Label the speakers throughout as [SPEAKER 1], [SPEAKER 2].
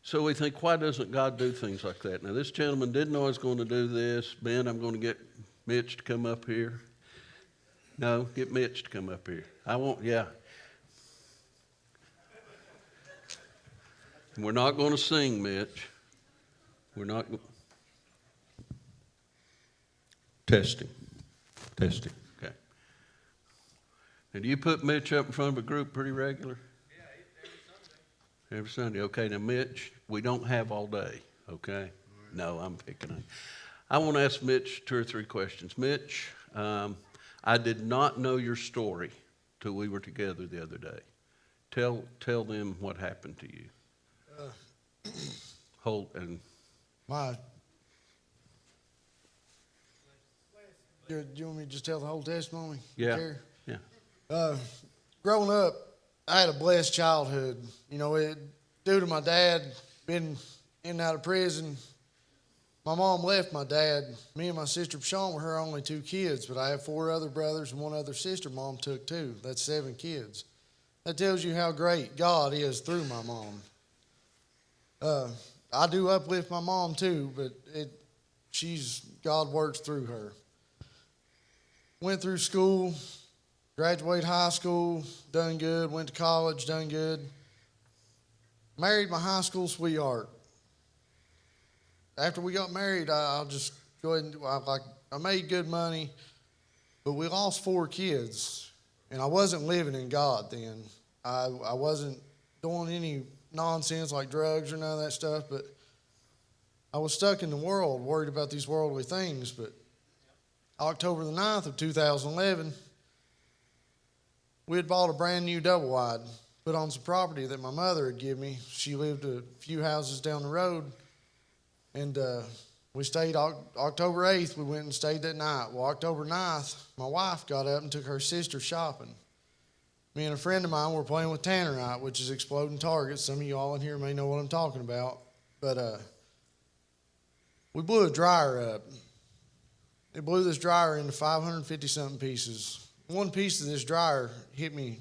[SPEAKER 1] So we think, why doesn't God do things like that? Now, this gentleman didn't know I was going to do this. Ben, I'm going to get Mitch to come up here. No, get Mitch to come up here. I won't, yeah. We're not going to sing, Mitch. We're not. Testing. Testing. Okay. Now, do you put Mitch up in front of a group pretty regular?
[SPEAKER 2] Yeah, every Sunday.
[SPEAKER 1] Every Sunday. Okay. Now, Mitch, we don't have all day. Okay. No, I'm picking on. I want to ask Mitch 2 or 3 questions. Mitch, I did not know your story till we were together the other day. Tell them what happened to you. Hold and.
[SPEAKER 3] My, do you want me to just tell the whole testimony?
[SPEAKER 1] Yeah.
[SPEAKER 3] Care?
[SPEAKER 1] Yeah.
[SPEAKER 3] Growing up, I had a blessed childhood. You know, due to my dad being in and out of prison, my mom left my dad. Me and my sister Sean were her only 2 kids, but I have 4 other brothers and 1 other sister mom took too. That's 7 kids. That tells you how great God is through my mom. I do uplift my mom too, but God works through her. Went through school, graduated high school, done good. Went to college, done good. Married my high school sweetheart. After we got married, I'll just go ahead and I made good money, but we lost 4 kids, and I wasn't living in God then. I wasn't doing any nonsense like drugs or none of that stuff, but I was stuck in the world, worried about these worldly things. But October the 9th of 2011, we had bought a brand new double wide, put on some property that my mother had given me. She lived a few houses down the road, and we stayed October 8th. We went and stayed that night. Well, October 9th, my wife got up and took her sister shopping. Me and a friend of mine were playing with tannerite, which is exploding targets. Some of you all in here may know what I'm talking about. But we blew a dryer up. It blew this dryer into 550-something pieces. One piece of this dryer hit me,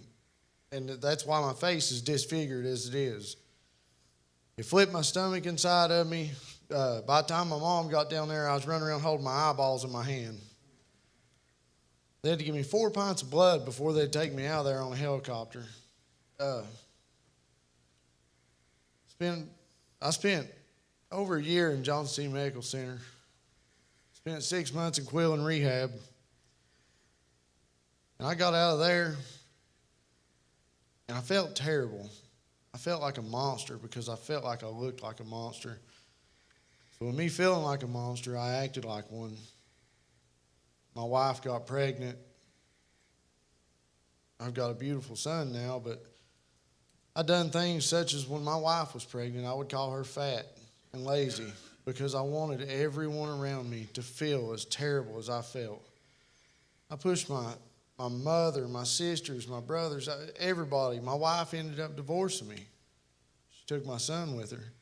[SPEAKER 3] and that's why my face is disfigured as it is. It flipped my stomach inside of me. By the time my mom got down there, I was running around holding my eyeballs in my hand. They had to give me 4 pints of blood before they'd take me out of there on a helicopter. I spent over a year in Johnson City Medical Center. Spent 6 months in Quillen Rehab. And I got out of there, and I felt terrible. I felt like a monster because I felt like I looked like a monster. So with me feeling like a monster, I acted like one. My wife got pregnant. I've got a beautiful son now, but I done things such as when my wife was pregnant, I would call her fat and lazy because I wanted everyone around me to feel as terrible as I felt. I pushed my mother, my sisters, my brothers, everybody. My wife ended up divorcing me. She took my son with her.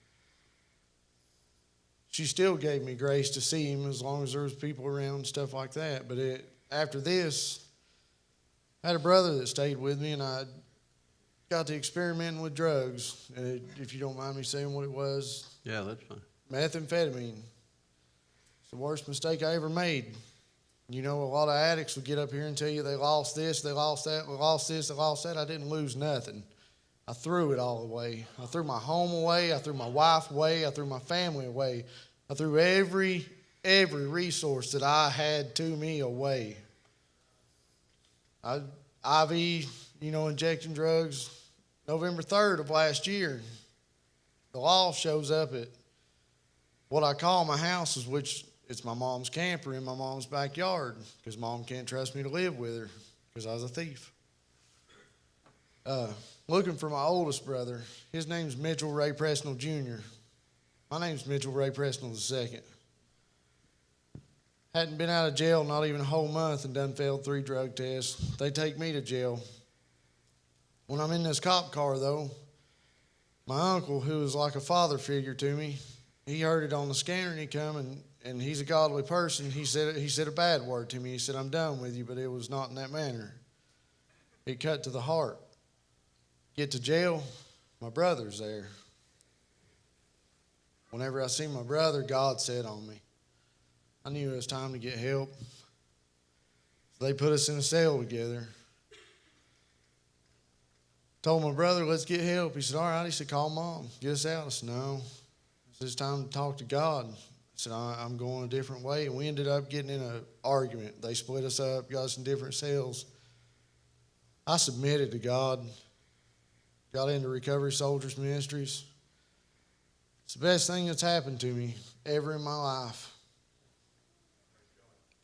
[SPEAKER 3] She still gave me grace to see him as long as there was people around and stuff like that. But after this, I had a brother that stayed with me, and I got to experimenting with drugs. If you don't mind me saying what it was.
[SPEAKER 1] Yeah, that's fine.
[SPEAKER 3] Methamphetamine. It's the worst mistake I ever made. You know, a lot of addicts would get up here and tell you they lost this, they lost that, they lost this, they lost that. I didn't lose nothing. I threw it all away. I threw my home away. I threw my wife away. I threw my family away. I threw every resource that I had to me away. IV, injecting drugs. November 3rd of last year, the law shows up at what I call my house, which it's my mom's camper in my mom's backyard because mom can't trust me to live with her because I was a thief. Looking for my oldest brother. His name's Mitchell Ray Presnell Jr. My name's Mitchell Ray Presnell II. Hadn't been out of jail not even a whole month and done failed 3 drug tests. They take me to jail. When I'm in this cop car, though, my uncle, who was like a father figure to me, he heard it on the scanner, and he come, and he's a godly person. He said a bad word to me. He said, "I'm done with you," but it was not in that manner. It cut to the heart. Get to jail, my brother's there. Whenever I seen my brother, God set on me. I knew it was time to get help. So they put us in a cell together. Told my brother, let's get help. He said, all right. He said, call Mom. Get us out. I said, no. It's time to talk to God. I said, I'm going a different way. And we ended up getting in an argument. They split us up, got us in different cells. I submitted to God. Got into Recovery Soldiers Ministries. It's the best thing that's happened to me ever in my life.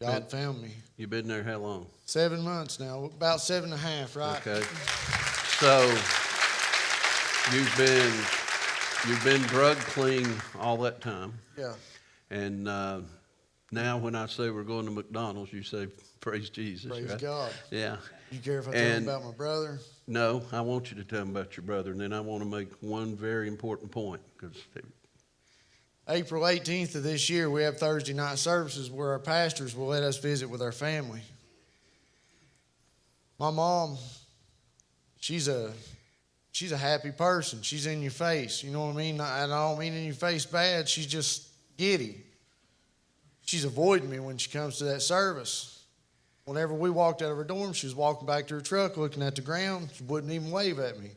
[SPEAKER 3] God found me.
[SPEAKER 1] You've been there how long?
[SPEAKER 3] 7 months now, about 7.5, right?
[SPEAKER 1] Okay. So you've been drug clean all that time.
[SPEAKER 3] Yeah.
[SPEAKER 1] And now when I say we're going to McDonald's, you say, praise Jesus.
[SPEAKER 3] Praise
[SPEAKER 1] right?
[SPEAKER 3] God.
[SPEAKER 1] Yeah.
[SPEAKER 3] You care if I tell them about my brother?
[SPEAKER 1] No, I want you to tell them about your brother. And then I want to make one very important point. Because
[SPEAKER 3] April 18th of this year, we have Thursday night services where our pastors will let us visit with our family. My mom, she's a happy person. She's in your face. You know what I mean? And I don't mean in your face bad. She's just giddy. She's avoiding me when she comes to that service. Whenever we walked out of her dorm, she was walking back to her truck looking at the ground. She wouldn't even wave at me.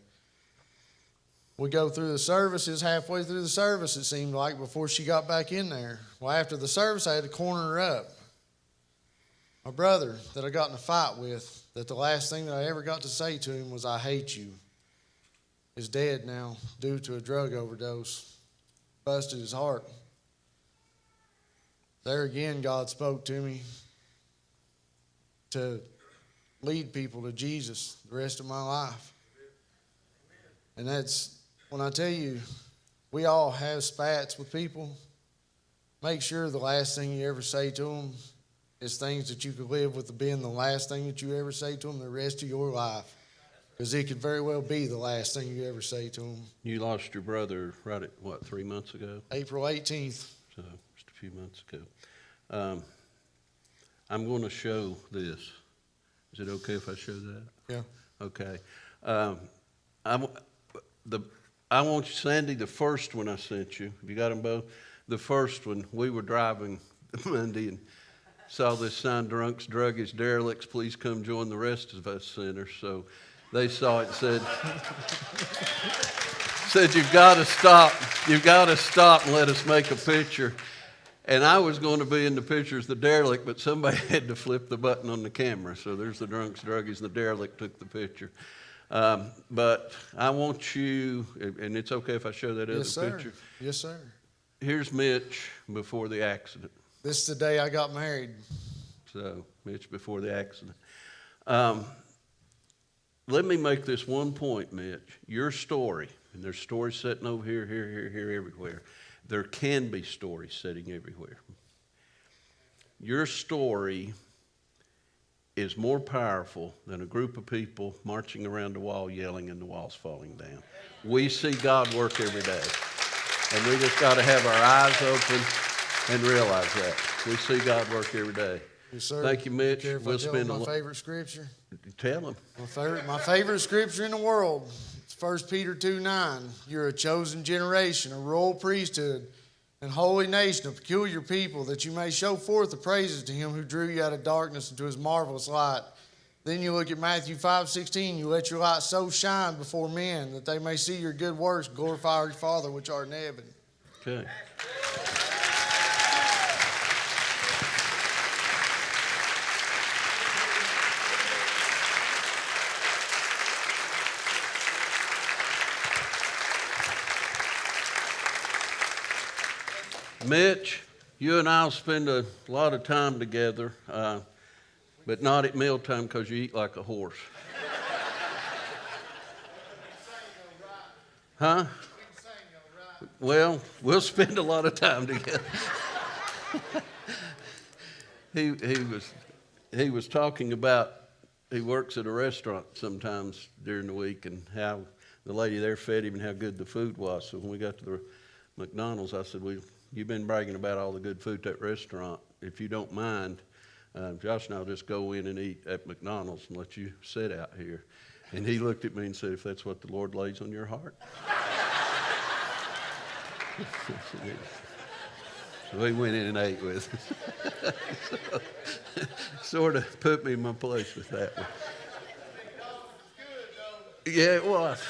[SPEAKER 3] We go through the services, halfway through the service, it seemed like, before she got back in there. Well, after the service, I had to corner her up. My brother that I got in a fight with, that the last thing that I ever got to say to him was, I hate you, is dead now due to a drug overdose. Busted his heart. There again, God spoke to me to lead people to Jesus the rest of my life. And that's, when I tell you, we all have spats with people. Make sure the last thing you ever say to them is things that you could live with being the last thing that you ever say to them the rest of your life. Because it could very well be the last thing you ever say to them.
[SPEAKER 1] you lost your brother right at, what, 3 months ago?
[SPEAKER 3] April 18th.
[SPEAKER 1] So just a few months ago. I'm going to show this. Is it okay if I show that?
[SPEAKER 3] Yeah.
[SPEAKER 1] Okay. I want you, Sandy, the first one I sent you. Have you got them both? The first one, we were driving Monday and saw this sign, drunks, druggies, derelicts, please come join the rest of us sinners. So they saw it and said, you've got to stop and let us make a picture. And I was going to be in the picture as the derelict, but somebody had to flip the button on the camera. So there's the drunks, druggies, and the derelict took the picture. But I want you, and it's okay if I show that
[SPEAKER 3] Yes,
[SPEAKER 1] other
[SPEAKER 3] sir.
[SPEAKER 1] picture.
[SPEAKER 3] Yes, sir.
[SPEAKER 1] Here's Mitch before the accident.
[SPEAKER 3] This is the day I got married.
[SPEAKER 1] So Mitch before the accident. Let me make this one point, Mitch. Your story, and there's stories sitting over here, here, everywhere. There can be stories sitting everywhere. Your story is more powerful than a group of people marching around the wall yelling and the walls falling down. We see God work every day. And we just got to have our eyes open and realize that. We see God work every day.
[SPEAKER 3] Yes, sir.
[SPEAKER 1] Thank you, Mitch.
[SPEAKER 3] Care if I tell them my favorite scripture?
[SPEAKER 1] Tell them.
[SPEAKER 3] My favorite scripture in the world. It's 1 Peter 2:9. You're a chosen generation, a royal priesthood, and holy nation, a peculiar people, that you may show forth the praises to him who drew you out of darkness into his marvelous light. Then you look at Matthew 5:16. You let your light so shine before men that they may see your good works, glorify your Father which art in heaven.
[SPEAKER 1] Okay. Mitch, you and I will spend a lot of time together, but not at mealtime because you eat like a horse. Huh? Well, we'll spend a lot of time together. He was talking about, he works at a restaurant sometimes during the week, and how the lady there fed him and how good the food was. So when we got to the McDonald's, I said, you've been bragging about all the good food at that restaurant. If you don't mind, Josh and I'll just go in and eat at McDonald's and let you sit out here. And he looked at me and said, if that's what the Lord lays on your heart. So he went in and ate with us. Sort of put me in my place with that one. Yeah, it was.